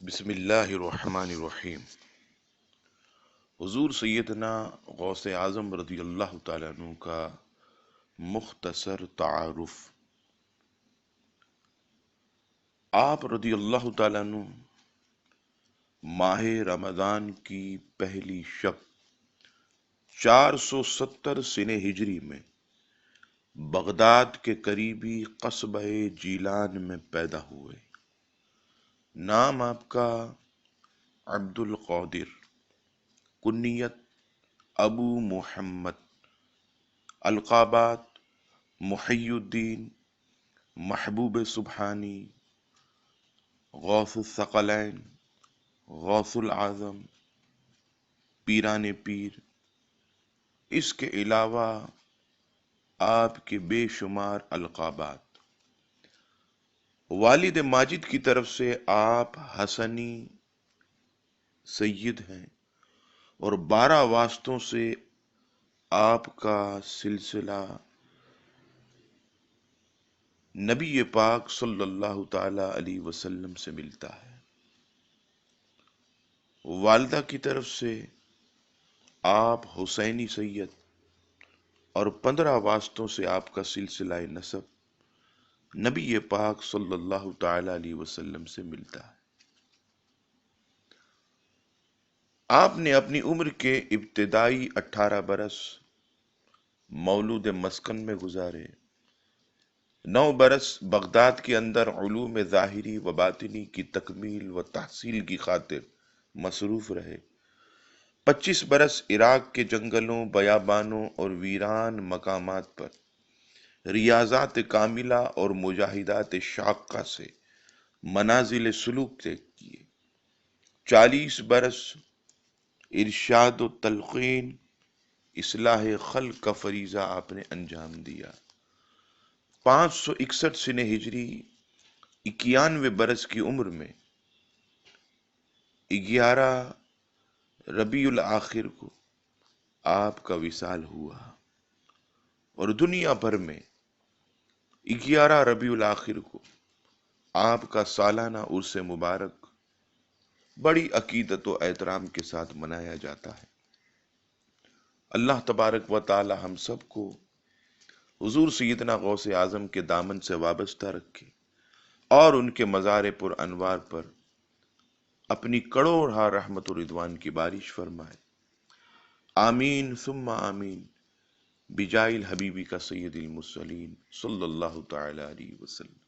بسم اللہ الرحمن الرحیم۔ حضور سیدنا غوث اعظم رضی اللہ تعالیٰ عنہ کا مختصر تعارف۔ آپ رضی اللہ تعالیٰ عنہ ماہ رمضان کی پہلی شب 470 سنہ ہجری میں بغداد کے قریبی قصبہ جیلان میں پیدا ہوئے۔ نام آپ کا عبد القادر، کنیت ابو محمد، القابات محی الدین، محبوب سبحانی، غوث الثقلین، غوث العظم، پیران پیر۔ اس کے علاوہ آپ کے بے شمار القابات۔ والد ماجد کی طرف سے آپ حسنی سید ہیں اور 12 واسطوں سے آپ کا سلسلہ نبی پاک صلی اللہ تعالی علیہ وسلم سے ملتا ہے۔ والدہ کی طرف سے آپ حسینی سید اور 15 واسطوں سے آپ کا سلسلہ نسب نبی پاک صلی اللہ تعالی علیہ وسلم سے ملتا ہے۔ آپ نے اپنی عمر کے ابتدائی 18 برس مولود مسکن میں گزارے۔ 9 برس بغداد کے اندر علوم ظاہری و باطنی کی تکمیل و تحصیل کی خاطر مصروف رہے۔ 25 برس عراق کے جنگلوں، بیابانوں اور ویران مقامات پر ریاضات کاملہ اور مجاہدات شاقہ سے منازل سلوک طے کیے۔ 40 برس ارشاد و تلقین، اصلاح خلق کا فریضہ آپ نے انجام دیا۔ 561 سنہ ہجری 91 برس کی عمر میں 11 ربیع الاخر کو آپ کا وصال ہوا اور دنیا بھر میں 11 ربیع الاخر کو آپ کا سالانہ عرس مبارک بڑی عقیدت و احترام کے ساتھ منایا جاتا ہے۔ اللہ تبارک و تعالی ہم سب کو حضور سیدنا غوث اعظم کے دامن سے وابستہ رکھے اور ان کے مزار پر انوار پر اپنی کروڑہا رحمت و رضوان کی بارش فرمائے۔ آمین ثم آمین، بجاہ الحبیبی کا سید المرسلین صلی اللہ تعالی علیہ وسلم۔